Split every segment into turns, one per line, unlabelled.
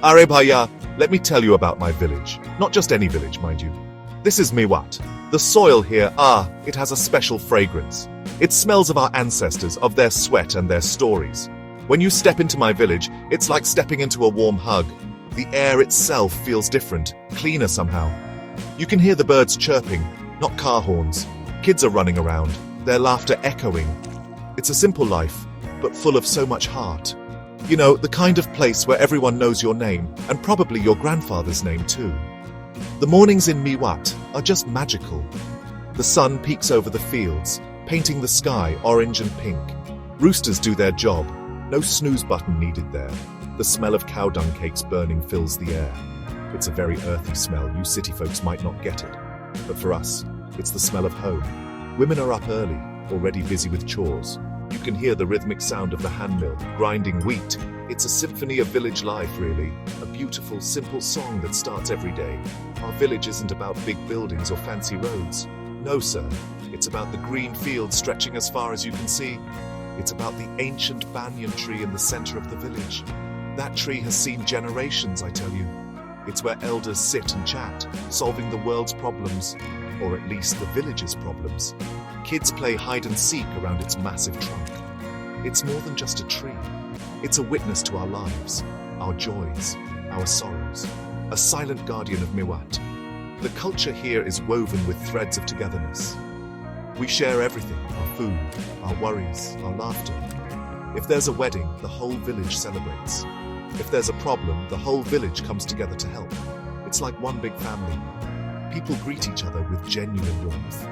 Are bhaiya, let me tell you about my village. Not just any village, mind you. This is Mewat. The soil here, it has a special fragrance. It smells of our ancestors, of their sweat and their stories. When you step into my village, it's like stepping into a warm hug. The air itself feels different, cleaner somehow. You can hear the birds chirping, not car horns. Kids are running around, their laughter echoing. It's a simple life, but full of so much heart. You know, the kind of place where everyone knows your name, and probably your grandfather's name too. The mornings in Mewat are just magical. The sun peeks over the fields, painting the sky orange and pink. Roosters do their job, no snooze button needed there. The smell of cow dung cakes burning fills the air. It's a very earthy smell, you city folks might not get it. But for us, it's the smell of home. Women are up early, already busy with chores. You can hear the rhythmic sound of the hand mill, grinding wheat. It's a symphony of village life, really. A beautiful, simple song that starts every day. Our village isn't about big buildings or fancy roads. No, sir. It's about the green fields stretching as far as you can see. It's about the ancient banyan tree in the center of the village. That tree has seen generations, I tell you. It's where elders sit and chat, solving the world's problems, or at least the village's problems. Kids play hide and seek around its massive trunk. It's more than just a tree. It's a witness to our lives, our joys, our sorrows. A silent guardian of Mewat. The culture here is woven with threads of togetherness. We share everything, our food, our worries, our laughter. If there's a wedding, the whole village celebrates. If there's a problem, the whole village comes together to help. It's like one big family. People greet each other with genuine warmth.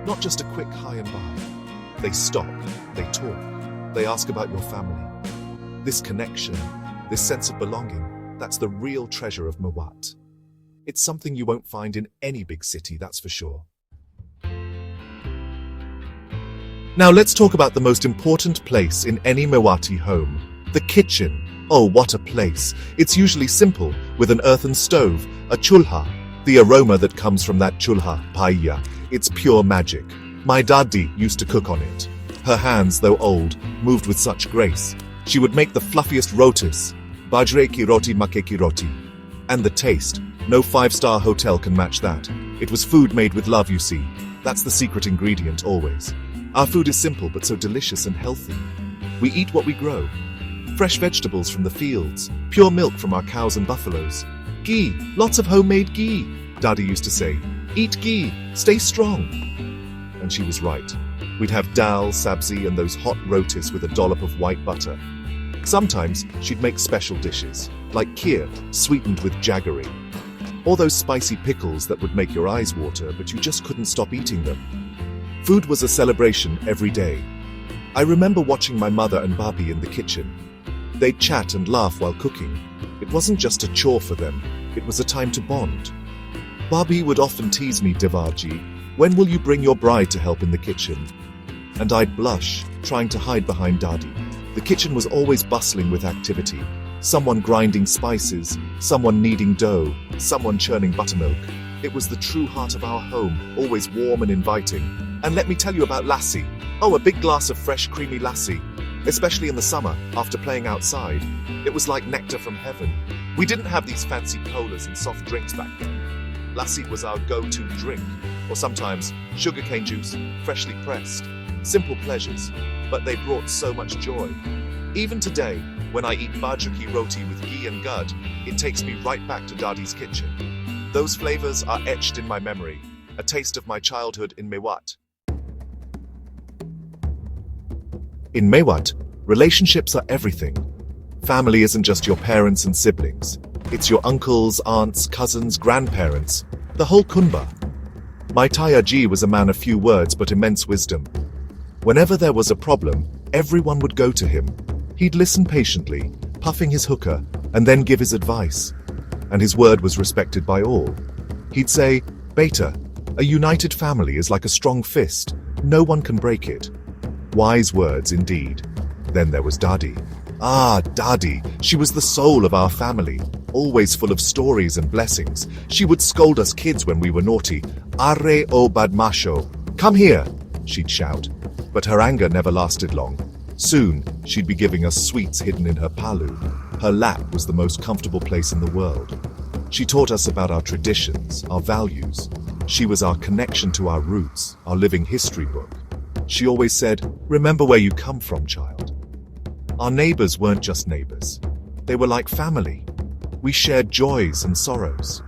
Not just a quick hi and bye. They stop, they talk, they ask about your family. This connection, this sense of belonging, that's the real treasure of Mewat. It's something you won't find in any big city, that's for sure. Now let's talk about the most important place in any Mewati home, the kitchen. Oh, what a place. It's usually simple, with an earthen stove, a chulha. The aroma that comes from that chulha, paella, it's pure magic. My dadi used to cook on it. Her hands, though old, moved with such grace. She would make the fluffiest rotis, bajre ki roti makke ki roti. And the taste, no five-star hotel can match that. It was food made with love, you see. That's the secret ingredient, always. Our food is simple but so delicious and healthy. We eat what we grow. Fresh vegetables from the fields, pure milk from our cows and buffaloes. Ghee, lots of homemade ghee, Daddy used to say. Eat ghee, stay strong. And she was right. We'd have dal, sabzi and those hot rotis with a dollop of white butter. Sometimes she'd make special dishes, like kheer, sweetened with jaggery. Or those spicy pickles that would make your eyes water, but you just couldn't stop eating them. Food was a celebration every day. I remember watching my mother and Babi in the kitchen. They'd chat and laugh while cooking. It wasn't just a chore for them, it was a time to bond. Babi would often tease me, Devarji, when will you bring your bride to help in the kitchen? And I'd blush, trying to hide behind Dadi. The kitchen was always bustling with activity. Someone grinding spices, someone kneading dough, someone churning buttermilk. It was the true heart of our home, always warm and inviting. And let me tell you about lassi. Oh, a big glass of fresh, creamy lassi. Especially in the summer, after playing outside. It was like nectar from heaven. We didn't have these fancy colas and soft drinks back then. Lassi was our go-to drink, or sometimes sugarcane juice, freshly pressed. Simple pleasures, but they brought so much joy. Even today, when I eat bajra ki roti with ghee and gud, it takes me right back to Dadi's kitchen. Those flavors are etched in my memory, a taste of my childhood in Mewat. In Mewat, relationships are everything. Family isn't just your parents and siblings. It's your uncles, aunts, cousins, grandparents, the whole kunba. My Tayaji was a man of few words but immense wisdom. Whenever there was a problem, everyone would go to him. He'd listen patiently, puffing his hookah, and then give his advice. And his word was respected by all. He'd say, "Beta, a united family is like a strong fist. No one can break it." Wise words indeed. Then there was Dadi. Dadi. She was the soul of our family, always full of stories and blessings. She would scold us kids when we were naughty. "Arre o badmasho. Come here," she'd shout. But her anger never lasted long. Soon, she'd be giving us sweets hidden in her palu. Her lap was the most comfortable place in the world. She taught us about our traditions, our values. She was our connection to our roots, our living history book. She always said, "Remember where you come from, child." Our neighbors weren't just neighbors. They were like family. We shared joys and sorrows.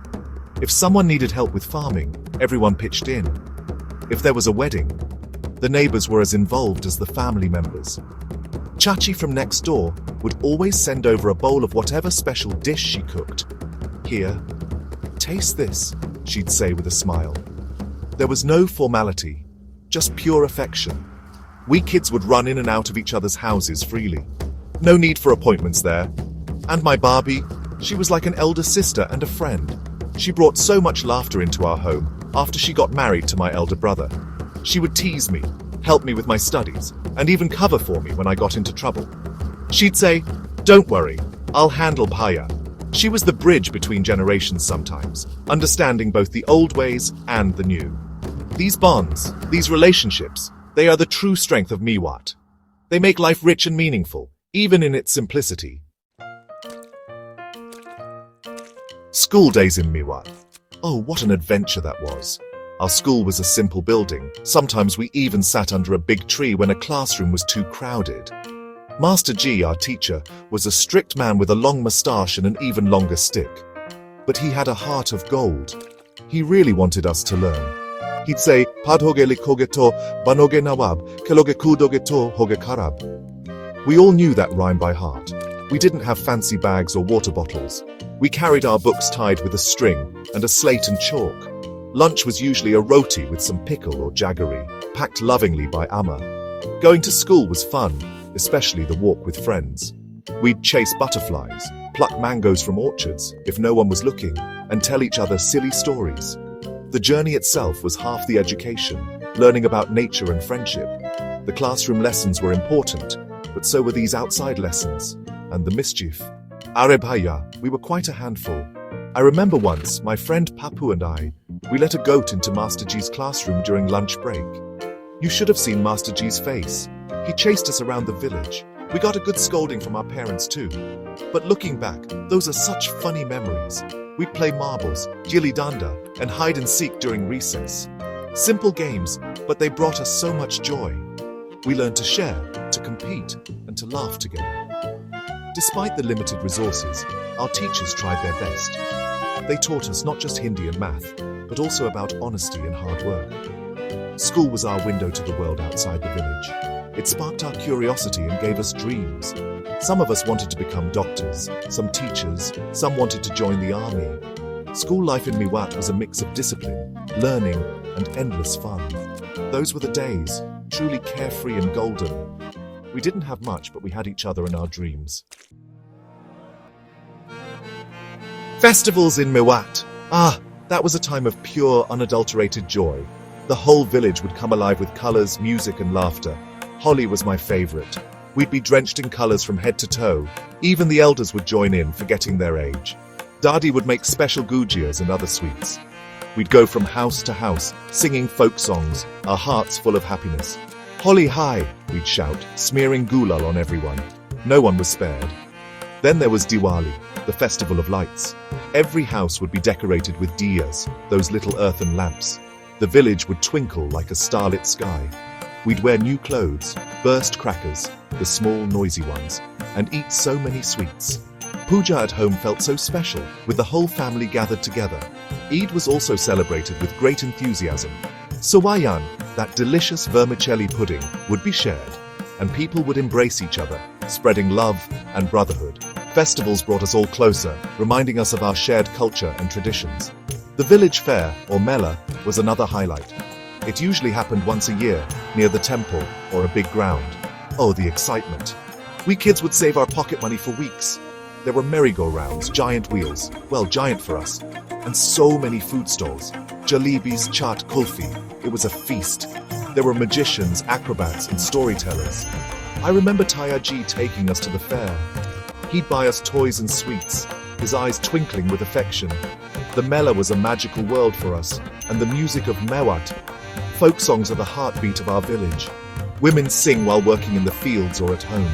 If someone needed help with farming, everyone pitched in. If there was a wedding, the neighbors were as involved as the family members. Chachi from next door would always send over a bowl of whatever special dish she cooked. "Here, taste this," she'd say with a smile. There was no formality, just pure affection. We kids would run in and out of each other's houses freely. No need for appointments there. And my Barbie, she was like an elder sister and a friend. She brought so much laughter into our home after she got married to my elder brother. She would tease me, help me with my studies, and even cover for me when I got into trouble. She'd say, "Don't worry, I'll handle Paya." She was the bridge between generations sometimes, understanding both the old ways and the new. These bonds, these relationships, they are the true strength of Mewat. They make life rich and meaningful, even in its simplicity. School days in Mewat. Oh, what an adventure that was. Our school was a simple building. Sometimes we even sat under a big tree when a classroom was too crowded. Master G, our teacher, was a strict man with a long moustache and an even longer stick. But he had a heart of gold. He really wanted us to learn. He'd say, "Padhoge likhoge to, banoge nawab, keloge kudoge to hoge karab." We all knew that rhyme by heart. We didn't have fancy bags or water bottles. We carried our books tied with a string and a slate and chalk. Lunch was usually a roti with some pickle or jaggery, packed lovingly by Amma. Going to school was fun, especially the walk with friends. We'd chase butterflies, pluck mangoes from orchards if no one was looking, and tell each other silly stories. The journey itself was half the education, learning about nature and friendship. The classroom lessons were important, but so were these outside lessons, and the mischief. Arebhaya, we were quite a handful. I remember once, my friend Papu and I, we let a goat into Master G's classroom during lunch break. You should have seen Master G's face. He chased us around the village. We got a good scolding from our parents too. But looking back, those are such funny memories. We'd play marbles, gilli danda, and hide and seek during recess. Simple games, but they brought us so much joy. We learned to share, to compete, and to laugh together. Despite the limited resources, our teachers tried their best. They taught us not just Hindi and math, but also about honesty and hard work. School was our window to the world outside the village. It sparked our curiosity and gave us dreams. Some of us wanted to become doctors, some teachers, some wanted to join the army. School life in Mewat was a mix of discipline, learning, and endless fun. Those were the days, truly carefree and golden. We didn't have much, but we had each other and our dreams. Festivals in Mewat. That was a time of pure, unadulterated joy. The whole village would come alive with colors, music, and laughter. Holi was my favorite. We'd be drenched in colors from head to toe. Even the elders would join in, forgetting their age. Dadi would make special gujias and other sweets. We'd go from house to house, singing folk songs, our hearts full of happiness. "Holi Hai," we'd shout, smearing gulal on everyone. No one was spared. Then there was Diwali, the festival of lights. Every house would be decorated with diyas, those little earthen lamps. The village would twinkle like a starlit sky. We'd wear new clothes, burst crackers, the small noisy ones, and eat so many sweets. Puja at home felt so special, with the whole family gathered together. Eid was also celebrated with great enthusiasm. Sawayan, that delicious vermicelli pudding, would be shared, and people would embrace each other, spreading love and brotherhood. Festivals brought us all closer, reminding us of our shared culture and traditions. The village fair, or Mela, was another highlight. It usually happened once a year, near the temple or a big ground. Oh, the excitement. We kids would save our pocket money for weeks. There were merry-go-rounds, giant wheels, well, giant for us, and so many food stalls. Jalebis, chaat, kulfi. It was a feast. There were magicians, acrobats, and storytellers. I remember Tayaji taking us to the fair. He'd buy us toys and sweets, his eyes twinkling with affection. The Mela was a magical world for us, and the music of Mewat. Folk songs are the heartbeat of our village. Women sing while working in the fields or at home.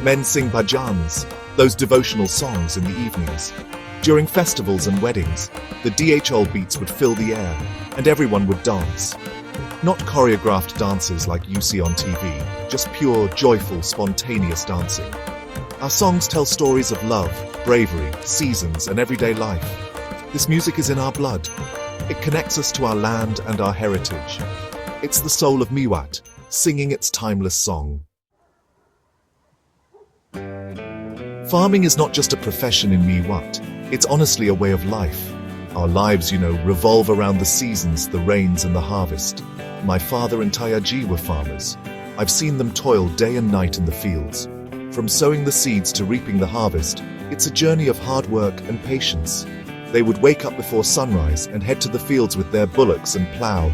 Men sing bhajans. Those devotional songs in the evenings. During festivals and weddings, the DHL beats would fill the air, and everyone would dance. Not choreographed dances like you see on TV, just pure, joyful, spontaneous dancing. Our songs tell stories of love, bravery, seasons, and everyday life. This music is in our blood. It connects us to our land and our heritage. It's the soul of Mewat, singing its timeless song. Farming is not just a profession in Mewat, it's honestly a way of life. Our lives, revolve around the seasons, the rains and the harvest. My father and Tayaji were farmers. I've seen them toil day and night in the fields. From sowing the seeds to reaping the harvest, it's a journey of hard work and patience. They would wake up before sunrise and head to the fields with their bullocks and plough.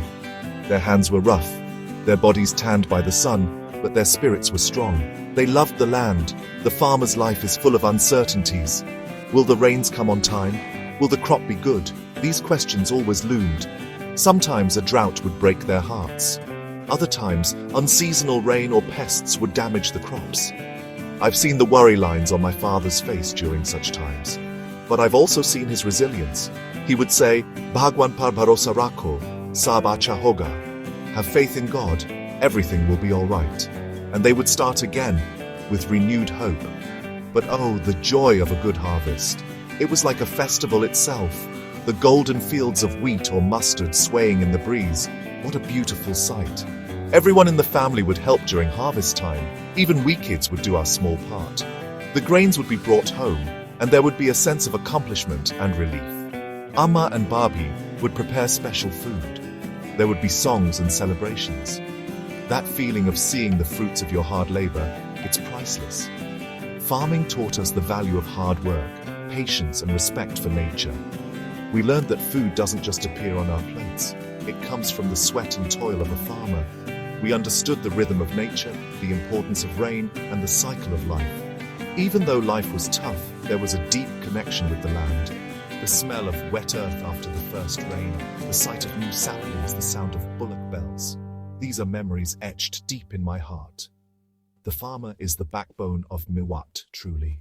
Their hands were rough, their bodies tanned by the sun, but their spirits were strong. They loved the land. The farmer's life is full of uncertainties. Will the rains come on time? Will the crop be good? These questions always loomed. Sometimes a drought would break their hearts. Other times, unseasonal rain or pests would damage the crops. I've seen the worry lines on my father's face during such times. But I've also seen his resilience. He would say, "Bhagwan par bharosa rakho, sab acha hoga." Have faith in God, everything will be all right. And they would start again, with renewed hope. But oh, the joy of a good harvest. It was like a festival itself. The golden fields of wheat or mustard swaying in the breeze. What a beautiful sight. Everyone in the family would help during harvest time. Even we kids would do our small part. The grains would be brought home, and there would be a sense of accomplishment and relief. Amma and Barbie would prepare special food. There would be songs and celebrations. That feeling of seeing the fruits of your hard labor, it's priceless. Farming taught us the value of hard work, patience, and respect for nature. We learned that food doesn't just appear on our plates. It comes from the sweat and toil of a farmer. We understood the rhythm of nature, the importance of rain, and the cycle of life. Even though life was tough, there was a deep connection with the land. The smell of wet earth after the first rain, the sight of new saplings, the sound of bullock bells. These are memories etched deep in my heart. The farmer is the backbone of Mewat, truly.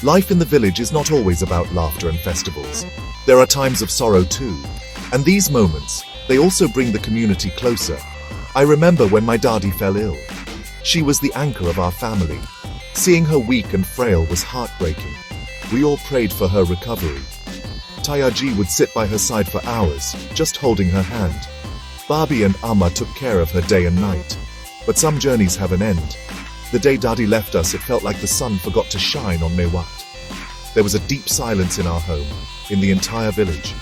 Life in the village is not always about laughter and festivals. There are times of sorrow too. And these moments, they also bring the community closer. I remember when my daddy fell ill. She was the anchor of our family. Seeing her weak and frail was heartbreaking. We all prayed for her recovery. Tayaji would sit by her side for hours, just holding her hand. Barbie and Amma took care of her day and night. But some journeys have an end. The day Daddy left us, it felt like the sun forgot to shine on Mewat. There was a deep silence in our home, in the entire village.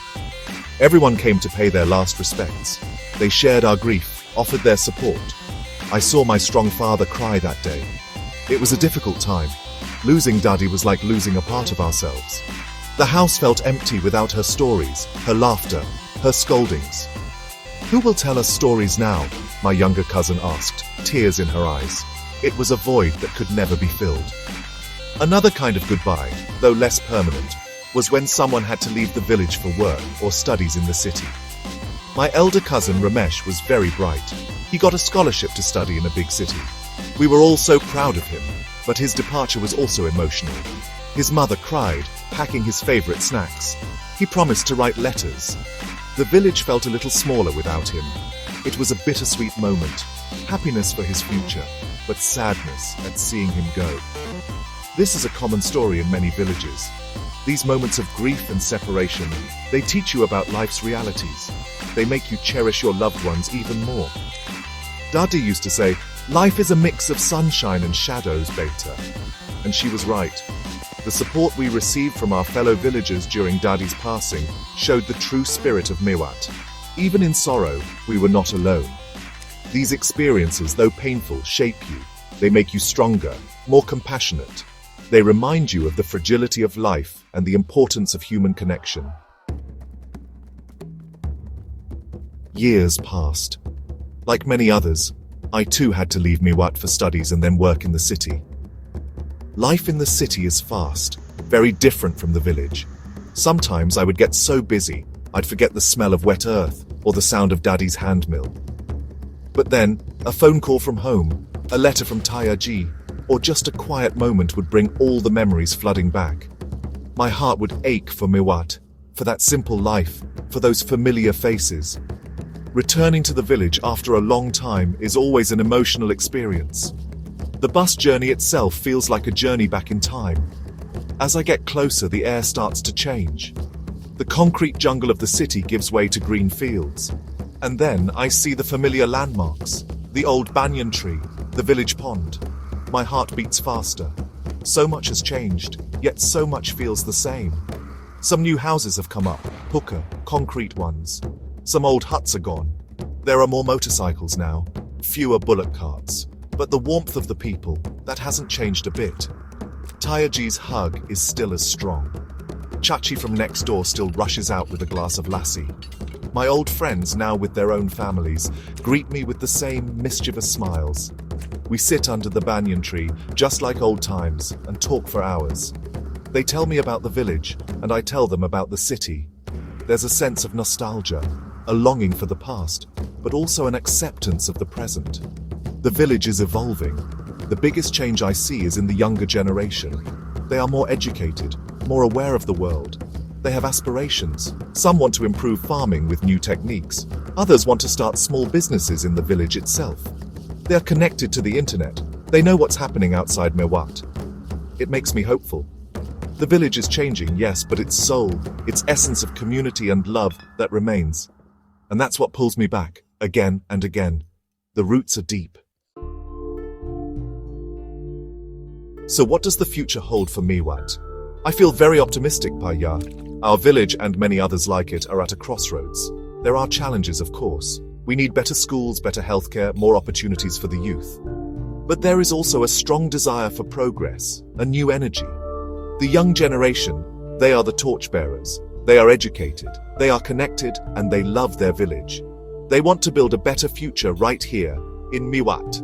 Everyone came to pay their last respects. They shared our grief, offered their support. I saw my strong father cry that day. It was a difficult time. Losing Daddy was like losing a part of ourselves. The house felt empty without her stories, her laughter, her scoldings. "Who will tell us stories now?" my younger cousin asked, tears in her eyes. It was a void that could never be filled. Another kind of goodbye, though less permanent, was when someone had to leave the village for work or studies in the city. My elder cousin Ramesh was very bright. He got a scholarship to study in a big city. We were all so proud of him, but his departure was also emotional. His mother cried, packing his favorite snacks. He promised to write letters. The village felt a little smaller without him. It was a bittersweet moment, happiness for his future, but sadness at seeing him go. This is a common story in many villages. These moments of grief and separation, they teach you about life's realities. They make you cherish your loved ones even more. Dadi used to say, "Life is a mix of sunshine and shadows, beta." And she was right. The support we received from our fellow villagers during Dadi's passing showed the true spirit of Mewat. Even in sorrow, we were not alone. These experiences, though painful, shape you. They make you stronger, more compassionate. They remind you of the fragility of life and the importance of human connection. Years passed. Like many others, I too had to leave Mewat for studies and then work in the city. Life in the city is fast, very different from the village. Sometimes I would get so busy, I'd forget the smell of wet earth or the sound of Daddy's hand mill. But then, a phone call from home, a letter from Tayaji, or just a quiet moment would bring all the memories flooding back. My heart would ache for Mewat, for that simple life, for those familiar faces. Returning to the village after a long time is always an emotional experience. The bus journey itself feels like a journey back in time. As I get closer, the air starts to change. The concrete jungle of the city gives way to green fields. And then I see the familiar landmarks, the old banyan tree, the village pond. My heart beats faster. So much has changed, yet so much feels the same. Some new houses have come up, puka, concrete ones. Some old huts are gone. There are more motorcycles now, fewer bullock carts. But the warmth of the people, that hasn't changed a bit. Tayaji's hug is still as strong. Chachi from next door still rushes out with a glass of lassi. My old friends, now with their own families, greet me with the same mischievous smiles. We sit under the banyan tree, just like old times, and talk for hours. They tell me about the village, and I tell them about the city. There's a sense of nostalgia, a longing for the past, but also an acceptance of the present. The village is evolving. The biggest change I see is in the younger generation. They are more educated, more aware of the world. They have aspirations. Some want to improve farming with new techniques. Others want to start small businesses in the village itself. They are connected to the internet. They know what's happening outside Mewat. It makes me hopeful. The village is changing, yes, but its soul, its essence of community and love, that remains. And that's what pulls me back, again and again. The roots are deep. So what does the future hold for Mewat? I feel very optimistic, Paya. Our village and many others like it are at a crossroads. There are challenges, of course. We need better schools, better healthcare, more opportunities for the youth. But there is also a strong desire for progress, a new energy. The young generation, they are the torchbearers. They are educated, they are connected, and they love their village. They want to build a better future right here, in Mewat.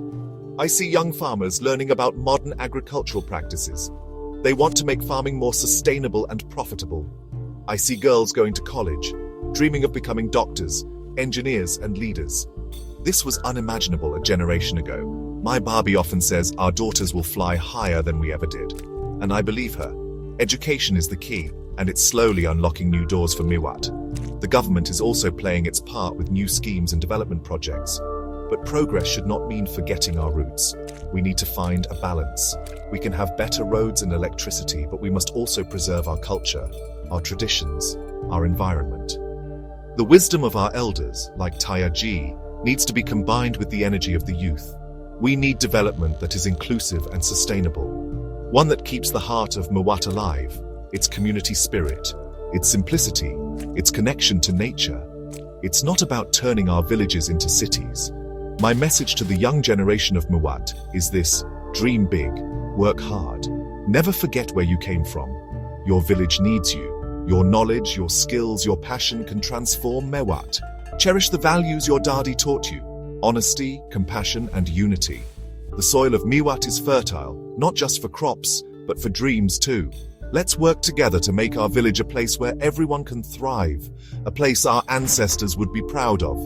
I see young farmers learning about modern agricultural practices. They want to make farming more sustainable and profitable. I see girls going to college, dreaming of becoming doctors, engineers, and leaders. This was unimaginable a generation ago. My Barbie often says our daughters will fly higher than we ever did. And I believe her. Education is the key, and it's slowly unlocking new doors for Mewat. The government is also playing its part with new schemes and development projects. But progress should not mean forgetting our roots. We need to find a balance. We can have better roads and electricity, but we must also preserve our culture, our traditions, our environment. The wisdom of our elders, like Taya Ji, needs to be combined with the energy of the youth. We need development that is inclusive and sustainable. One that keeps the heart of Mewat alive, its community spirit, its simplicity, its connection to nature. It's not about turning our villages into cities. My message to the young generation of Mewat is this: dream big, work hard. Never forget where you came from. Your village needs you. Your knowledge, your skills, your passion can transform Mewat. Cherish the values your Dadi taught you: honesty, compassion, and unity. The soil of Mewat is fertile, not just for crops, but for dreams too. Let's work together to make our village a place where everyone can thrive, a place our ancestors would be proud of.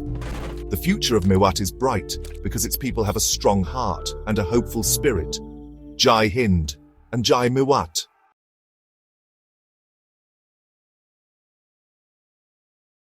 The future of Mewat is bright because its people have a strong heart and a hopeful spirit. Jai Hind and Jai Mewat.